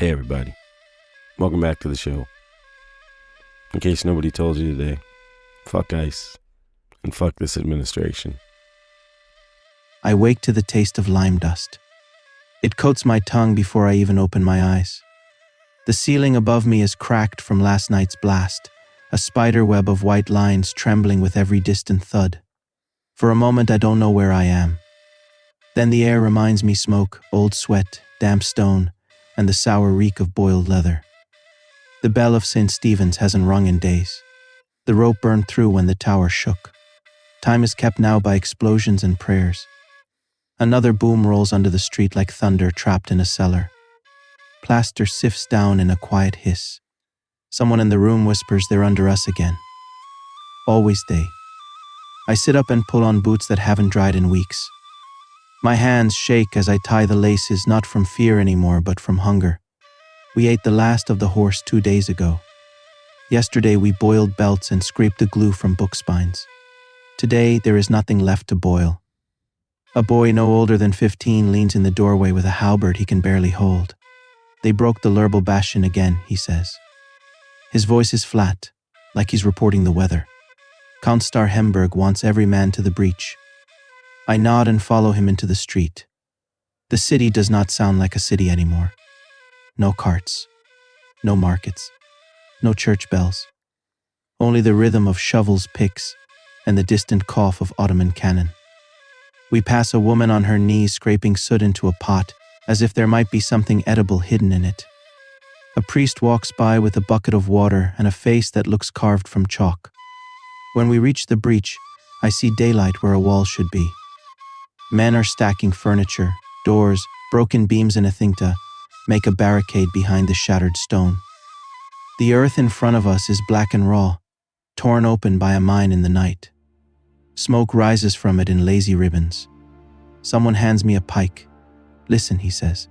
Hey everybody, welcome back to the show. In case nobody told you today, fuck ICE and fuck this administration. I wake to the taste of lime dust. It coats my tongue before I even open my eyes. The ceiling above me is cracked from last night's blast, a spider web of white lines trembling with every distant thud. For a moment I don't know where I am. Then the air reminds me smoke, old sweat, damp stone, and the sour reek of boiled leather. The bell of St. Stephen's hasn't rung in days. The rope burned through when the tower shook. Time is kept now by explosions and prayers. Another boom rolls under the street like thunder trapped in a cellar. Plaster sifts down in a quiet hiss. Someone in the room whispers they're under us again. Always they. I sit up and pull on boots that haven't dried in weeks. My hands shake as I tie the laces, not from fear anymore, but from hunger. We ate the last of the horse 2 days ago. Yesterday we boiled belts and scraped the glue from book spines. Today there is nothing left to boil. A boy no older than 15 leans in the doorway with a halberd he can barely hold. They broke the Lerble bastion again, he says. His voice is flat, like he's reporting the weather. Count Starhemberg wants every man to the breach. I nod and follow him into the street. The city does not sound like a city anymore. No carts, no markets, no church bells. Only the rhythm of shovels, picks, and the distant cough of Ottoman cannon. We pass a woman on her knees scraping soot into a pot, as if there might be something edible hidden in it. A priest walks by with a bucket of water and a face that looks carved from chalk. When we reach the breach, I see daylight where a wall should be. Men are stacking furniture, doors, broken beams and a thing to make a barricade behind the shattered stone. The earth in front of us is black and raw, torn open by a mine in the night. Smoke rises from it in lazy ribbons. Someone hands me a pike. Listen, he says.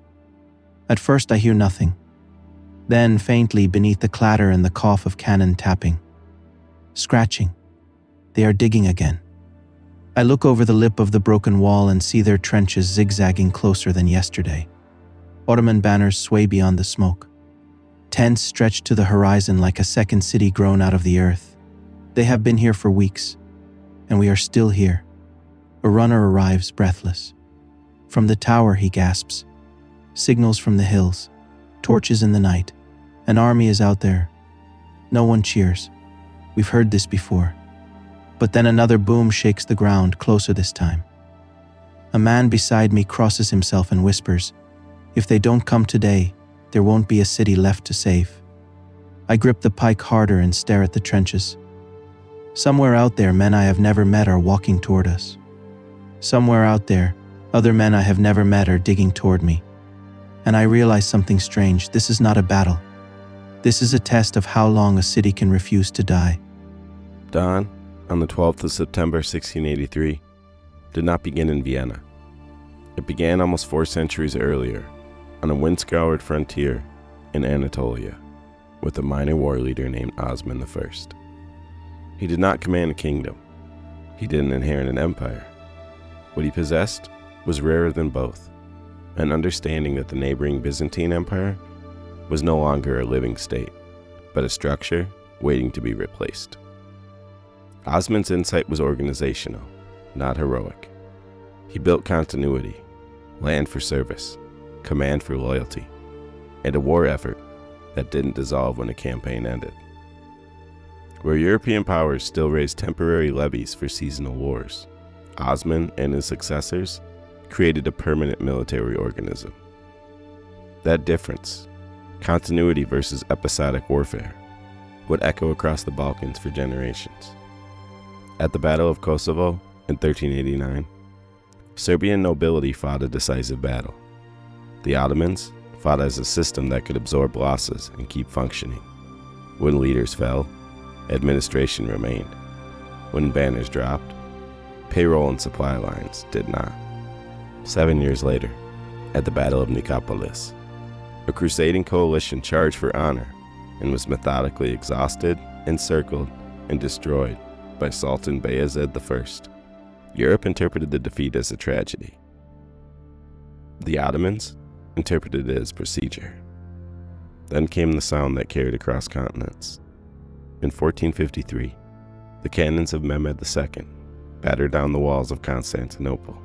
At first I hear nothing. Then, faintly beneath the clatter and the cough of cannon tapping. Scratching. They are digging again. I look over the lip of the broken wall and see their trenches zigzagging closer than yesterday. Ottoman banners sway beyond the smoke. Tents stretch to the horizon like a second city grown out of the earth. They have been here for weeks, and we are still here. A runner arrives, breathless. From the tower, he gasps. Signals from the hills. Torches in the night. An army is out there. No one cheers. We've heard this before. But then another boom shakes the ground, closer this time. A man beside me crosses himself and whispers, "If they don't come today, there won't be a city left to save." I grip the pike harder and stare at the trenches. Somewhere out there, men I have never met are walking toward us. Somewhere out there, other men I have never met are digging toward me. And I realize something strange. This is not a battle. This is a test of how long a city can refuse to die. Dawn, on the 12th of September 1683, did not begin in Vienna. It began almost 4 centuries earlier, on a wind-scoured frontier in Anatolia, with a minor war leader named Osman I. He did not command a kingdom. He didn't inherit an empire. What he possessed was rarer than both, an understanding that the neighboring Byzantine Empire was no longer a living state, but a structure waiting to be replaced. Osman's insight was organizational, not heroic. He built continuity, land for service, command for loyalty, and a war effort that didn't dissolve when a campaign ended. Where European powers still raised temporary levies for seasonal wars, Osman and his successors created a permanent military organism. That difference, continuity versus episodic warfare, would echo across the Balkans for generations. At the Battle of Kosovo in 1389, Serbian nobility fought a decisive battle. The Ottomans fought as a system that could absorb losses and keep functioning. When leaders fell, administration remained. When banners dropped, payroll and supply lines did not. 7 years later, at the Battle of Nicopolis, a crusading coalition charged for honor and was methodically exhausted, encircled, and destroyed by Sultan Bayezid I. Europe interpreted the defeat as a tragedy. The Ottomans interpreted it as procedure. Then came the sound that carried across continents. In 1453, the cannons of Mehmed II battered down the walls of Constantinople.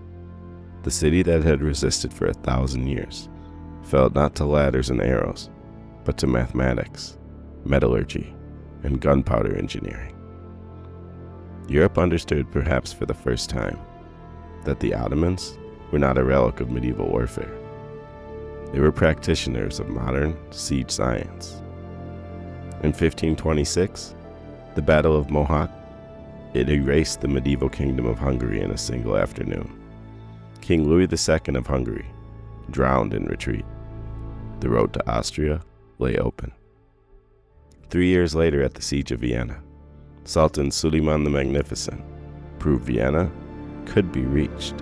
The city that had resisted for 1,000 years fell not to ladders and arrows, but to mathematics, metallurgy, and gunpowder engineering. Europe understood, perhaps for the first time, that the Ottomans were not a relic of medieval warfare. They were practitioners of modern siege science. In 1526, the Battle of Mohacs, it erased the medieval kingdom of Hungary in a single afternoon. King Louis II of Hungary drowned in retreat. The road to Austria lay open. 3 years later, at the Siege of Vienna, Sultan Suleiman the Magnificent proved Vienna could be reached,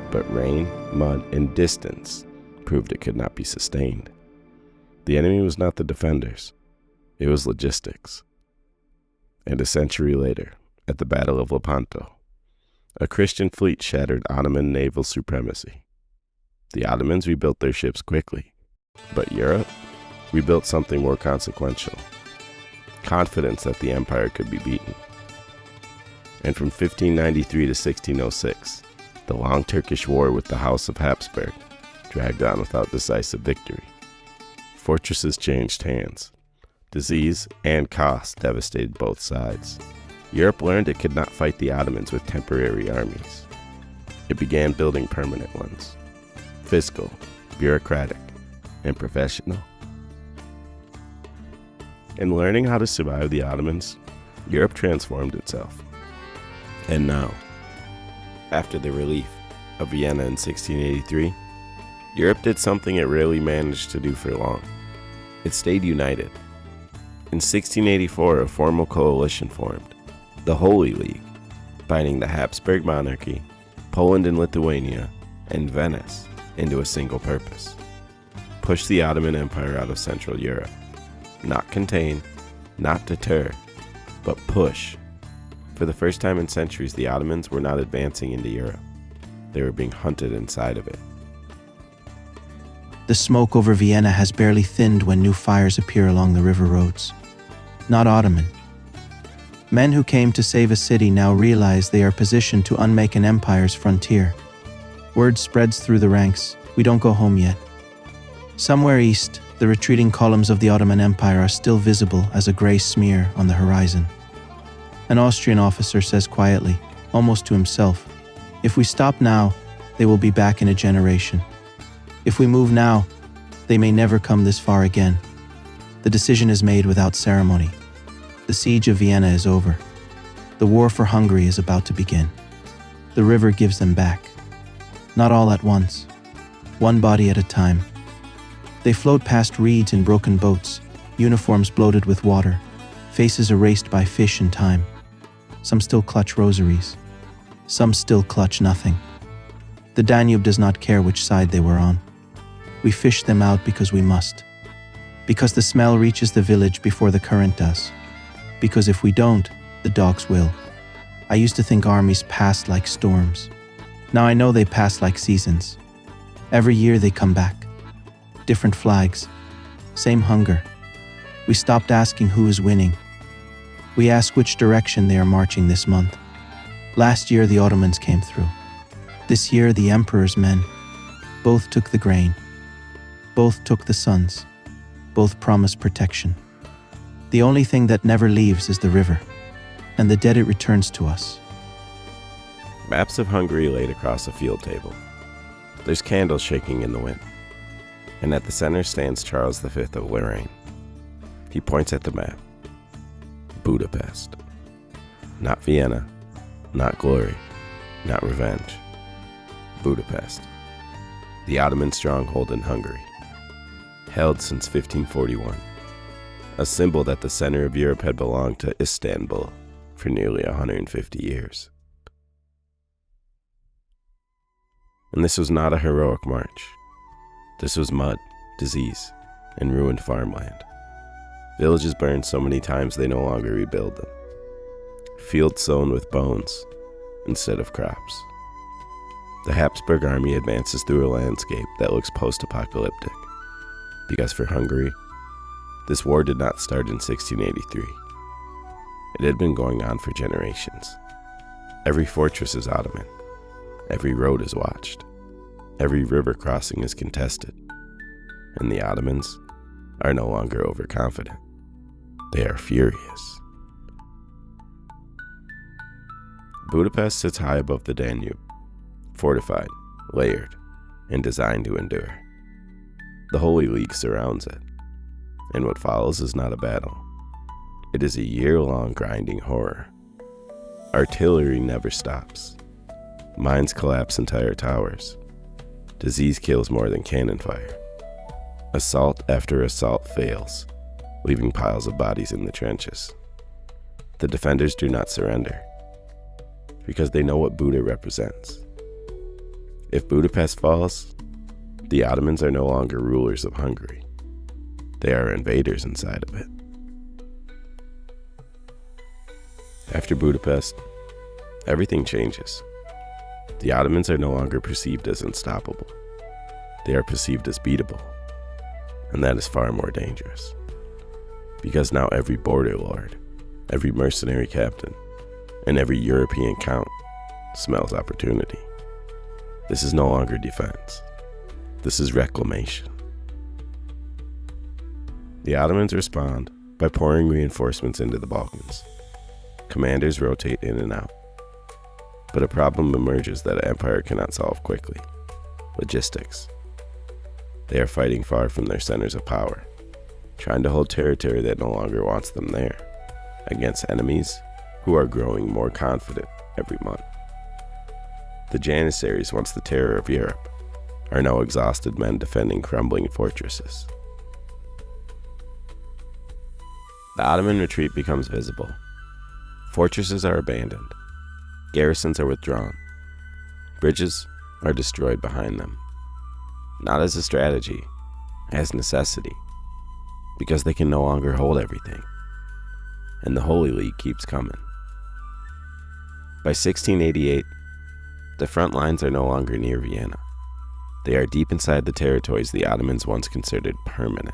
but rain, mud, and distance proved it could not be sustained. The enemy was not the defenders, it was logistics. And a century later, at the Battle of Lepanto, a Christian fleet shattered Ottoman naval supremacy. The Ottomans rebuilt their ships quickly, but Europe rebuilt something more consequential: confidence that the empire could be beaten. And from 1593 to 1606, the long Turkish War with the House of Habsburg dragged on without decisive victory. Fortresses changed hands. Disease and cost devastated both sides. Europe learned it could not fight the Ottomans with temporary armies. It began building permanent ones: fiscal, bureaucratic, and professional. In learning how to survive the Ottomans, Europe transformed itself. And now, after the relief of Vienna in 1683, Europe did something it rarely managed to do for long. It stayed united. In 1684, a formal coalition formed, the Holy League, binding the Habsburg monarchy, Poland and Lithuania, and Venice into a single purpose: push the Ottoman Empire out of Central Europe. Not contain, not deter, but push. For the first time in centuries, the Ottomans were not advancing into Europe. They were being hunted inside of it. The smoke over Vienna has barely thinned when new fires appear along the river roads. Not Ottoman. Men who came to save a city now realize they are positioned to unmake an empire's frontier. Word spreads through the ranks: we don't go home yet. Somewhere east, the retreating columns of the Ottoman Empire are still visible as a gray smear on the horizon. An Austrian officer says quietly, almost to himself, "If we stop now, they will be back in a generation. If we move now, they may never come this far again." The decision is made without ceremony. The siege of Vienna is over. The war for Hungary is about to begin. The river gives them back. Not all at once, one body at a time. They float past reeds in broken boats, uniforms bloated with water, faces erased by fish and time. Some still clutch rosaries. Some still clutch nothing. The Danube does not care which side they were on. We fish them out because we must. Because the smell reaches the village before the current does. Because if we don't, the dogs will. I used to think armies passed like storms. Now I know they pass like seasons. Every year they come back. Different flags. Same hunger. We stopped asking who is winning. We ask which direction they are marching this month. Last year the Ottomans came through. This year the Emperor's men. Both took the grain. Both took the sons. Both promise protection. The only thing that never leaves is the river, and the dead it returns to us. Maps of Hungary laid across a field table. There's candles shaking in the wind. And at the center stands Charles V of Lorraine. He points at the map. Budapest. Not Vienna, not glory, not revenge. Budapest. The Ottoman stronghold in Hungary. Held since 1541. A symbol that the center of Europe had belonged to Istanbul for nearly 150 years. And this was not a heroic march. This was mud, disease, and ruined farmland. Villages burned so many times they no longer rebuild them. Fields sown with bones instead of crops. The Habsburg army advances through a landscape that looks post-apocalyptic. Because for Hungary, This war did not start in 1683. It had been going on for generations. Every fortress is Ottoman. Every road is watched. Every river crossing is contested. And the Ottomans are no longer overconfident. They are furious. Budapest sits high above the Danube, fortified, layered, and designed to endure. The Holy League surrounds it, and what follows is not a battle. It is a year-long grinding horror. Artillery never stops. Mines collapse entire towers. Disease kills more than cannon fire. Assault after assault fails, leaving piles of bodies in the trenches. The defenders do not surrender, because they know what Buda represents. If Budapest falls, the Ottomans are no longer rulers of Hungary. They are invaders inside of it. After Budapest, everything changes. The Ottomans are no longer perceived as unstoppable. They are perceived as beatable. And that is far more dangerous. Because now every border lord, every mercenary captain, and every European count smells opportunity. This is no longer defense. This is reclamation. The Ottomans respond by pouring reinforcements into the Balkans. Commanders rotate in and out. But a problem emerges that an empire cannot solve quickly: logistics. They are fighting far from their centers of power, trying to hold territory that no longer wants them there, against enemies who are growing more confident every month. The Janissaries, once the terror of Europe, are now exhausted men defending crumbling fortresses. The Ottoman retreat becomes visible. Fortresses are abandoned. Garrisons are withdrawn. Bridges are destroyed behind them. Not as a strategy, as necessity, because they can no longer hold everything. And the Holy League keeps coming. By 1688, the front lines are no longer near Vienna. They are deep inside the territories the Ottomans once considered permanent.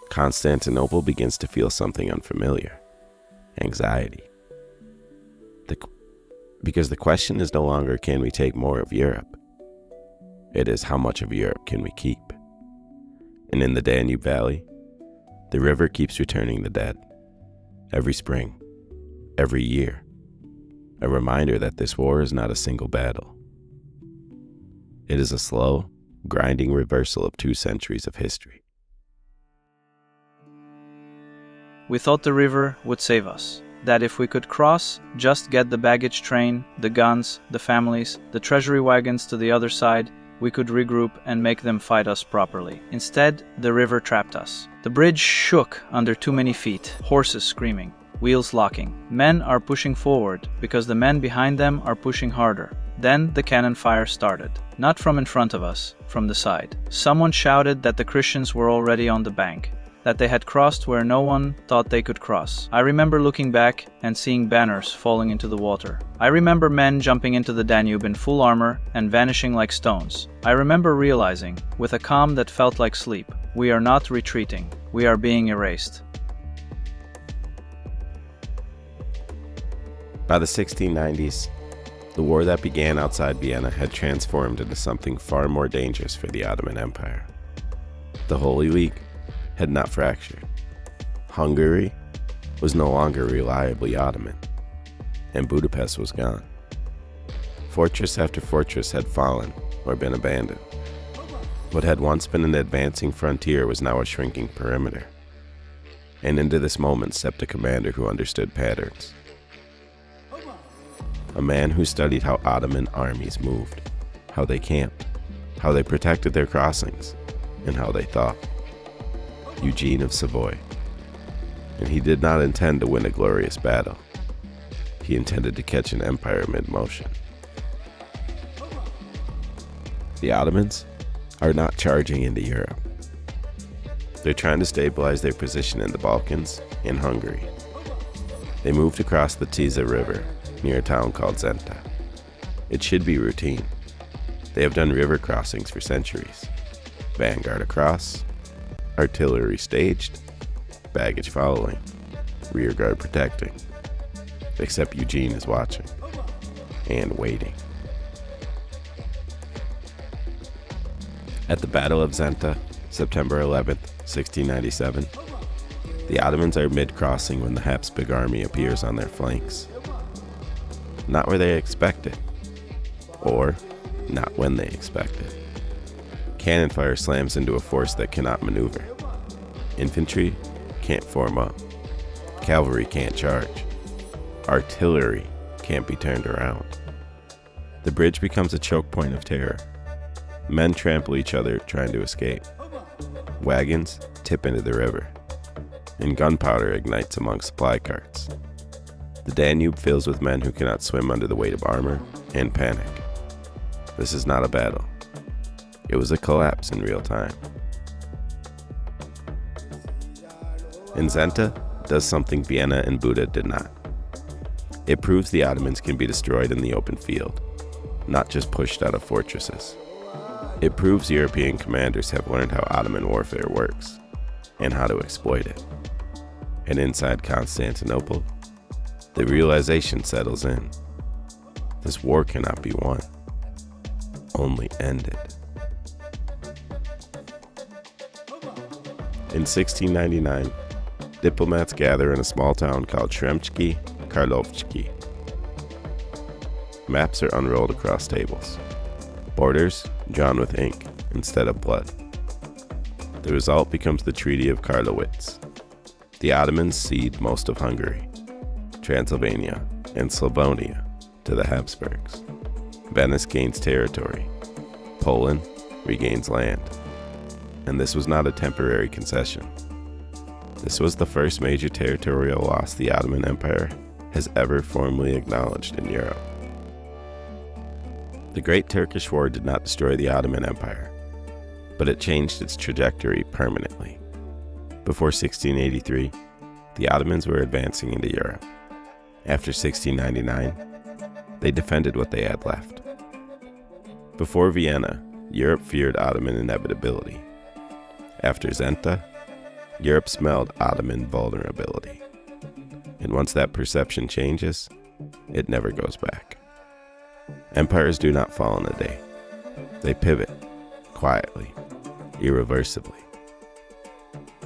Constantinople begins to feel something unfamiliar: anxiety. Because the question is no longer, can we take more of Europe? It is, how much of Europe can we keep? And in the Danube Valley, the river keeps returning the dead. Every spring, every year, a reminder that this war is not a single battle. It is a slow, grinding reversal of 2 centuries of history. We thought the river would save us, that if we could cross, just get the baggage train, the guns, the families, the treasury wagons to the other side, we could regroup and make them fight us properly. Instead, the river trapped us. The bridge shook under too many feet, horses screaming, wheels locking. Men are pushing forward because the men behind them are pushing harder. Then the cannon fire started. Not from in front of us, from the side. Someone shouted that the Christians were already on the bank, that they had crossed where no one thought they could cross. I remember looking back and seeing banners falling into the water. I remember men jumping into the Danube in full armor and vanishing like stones. I remember realizing, with a calm that felt like sleep, we are not retreating, we are being erased. By the 1690s, the war that began outside Vienna had transformed into something far more dangerous for the Ottoman Empire. The Holy League had not fractured. Hungary was no longer reliably Ottoman, and Budapest was gone. Fortress after fortress had fallen or been abandoned. What had once been an advancing frontier was now a shrinking perimeter. And into this moment stepped a commander who understood patterns. A man who studied how Ottoman armies moved, how they camped, how they protected their crossings, and how they thought. Eugene of Savoy. And he did not intend to win a glorious battle. He intended to catch an empire mid-motion. The Ottomans are not charging into Europe. They're trying to stabilize their position in the Balkans and Hungary. They moved across the Tisza River near a town called Zenta. It should be routine. They have done river crossings for centuries. Vanguard across, artillery staged, baggage following, rearguard protecting. Except Eugene is watching and waiting. At the Battle of Zenta, September 11th, 1697, the Ottomans are mid-crossing when the Habsburg army appears on their flanks. Not where they expected, or not when they expected. Cannon fire slams into a force that cannot maneuver. Infantry can't form up. Cavalry can't charge. Artillery can't be turned around. The bridge becomes a choke point of terror. Men trample each other trying to escape. Wagons tip into the river, and gunpowder ignites among supply carts. The Danube fills with men who cannot swim under the weight of armor and panic. This is not a battle. It was a collapse in real time. And Zenta does something Vienna and Buda did not. It proves the Ottomans can be destroyed in the open field, not just pushed out of fortresses. It proves European commanders have learned how Ottoman warfare works and how to exploit it. And inside Constantinople, the realization settles in. This war cannot be won, only ended. In 1699, diplomats gather in a small town called Treaty of Karlowitz. Maps are unrolled across tables. Borders drawn with ink instead of blood. The result becomes the Treaty of Karlowitz. The Ottomans cede most of Hungary, Transylvania, and Slavonia to the Habsburgs. Venice gains territory. Poland regains land. And this was not a temporary concession. This was the first major territorial loss the Ottoman Empire has ever formally acknowledged in Europe. The Great Turkish War did not destroy the Ottoman Empire, but it changed its trajectory permanently. Before 1683, the Ottomans were advancing into Europe. After 1699, they defended what they had left. Before Vienna, Europe feared Ottoman inevitability. After Zenta, Europe smelled Ottoman vulnerability. And once that perception changes, it never goes back. Empires do not fall in a day. They pivot, quietly, irreversibly.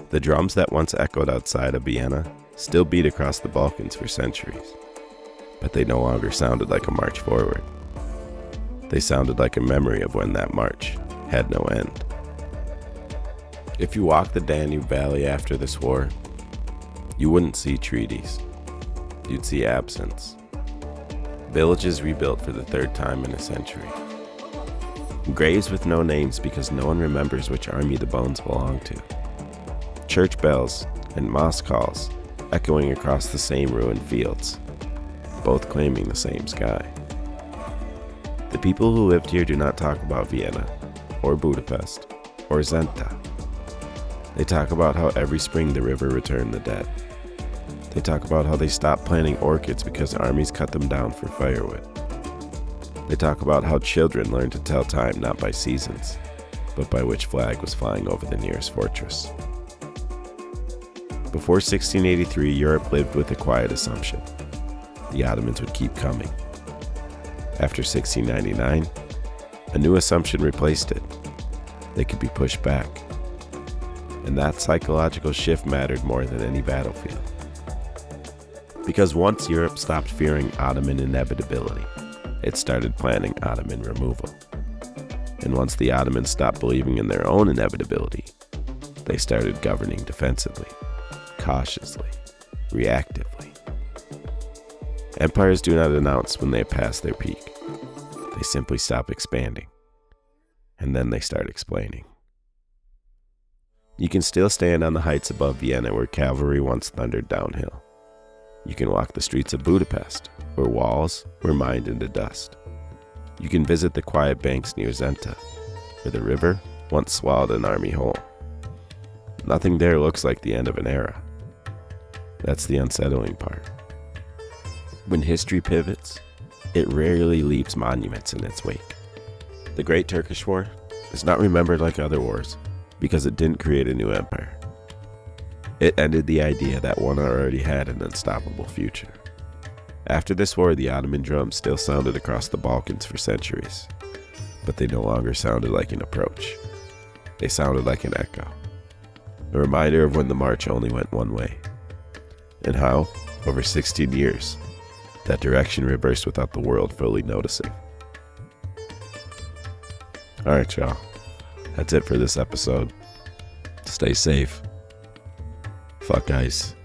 The drums that once echoed outside of Vienna still beat across the Balkans for centuries, but they no longer sounded like a march forward. They sounded like a memory of when that march had no end. If you walk the Danube Valley after this war, you wouldn't see treaties. You'd see absence. Villages rebuilt for the third time in a century. Graves with no names because no one remembers which army the bones belong to. Church bells and mosque calls echoing across the same ruined fields, both claiming the same sky. The people who lived here do not talk about Vienna, or Budapest, or Zenta. They talk about how every spring the river returned the dead. They talk about how they stopped planting orchids because armies cut them down for firewood. They talk about how children learned to tell time not by seasons, but by which flag was flying over the nearest fortress. Before 1683, Europe lived with a quiet assumption. The Ottomans would keep coming. After 1699, a new assumption replaced it. They could be pushed back. And that psychological shift mattered more than any battlefield. Because once Europe stopped fearing Ottoman inevitability, it started planning Ottoman removal. And once the Ottomans stopped believing in their own inevitability, they started governing defensively, cautiously, reactively. Empires do not announce when they pass their peak. They simply stop expanding. And then they start explaining. You can still stand on the heights above Vienna where cavalry once thundered downhill. You can walk the streets of Budapest, where walls were mined into dust. You can visit the quiet banks near Zenta, where the river once swallowed an army whole. Nothing there looks like the end of an era. That's the unsettling part. When history pivots, it rarely leaves monuments in its wake. The Great Turkish War is not remembered like other wars because it didn't create a new empire. It ended the idea that one already had an unstoppable future. After this war, the Ottoman drums still sounded across the Balkans for centuries, but they no longer sounded like an approach. They sounded like an echo, a reminder of when the march only went one way, and how, over 16 years, that direction reversed without the world fully noticing. Alright, y'all. That's it for this episode. Stay safe. Fuck ice.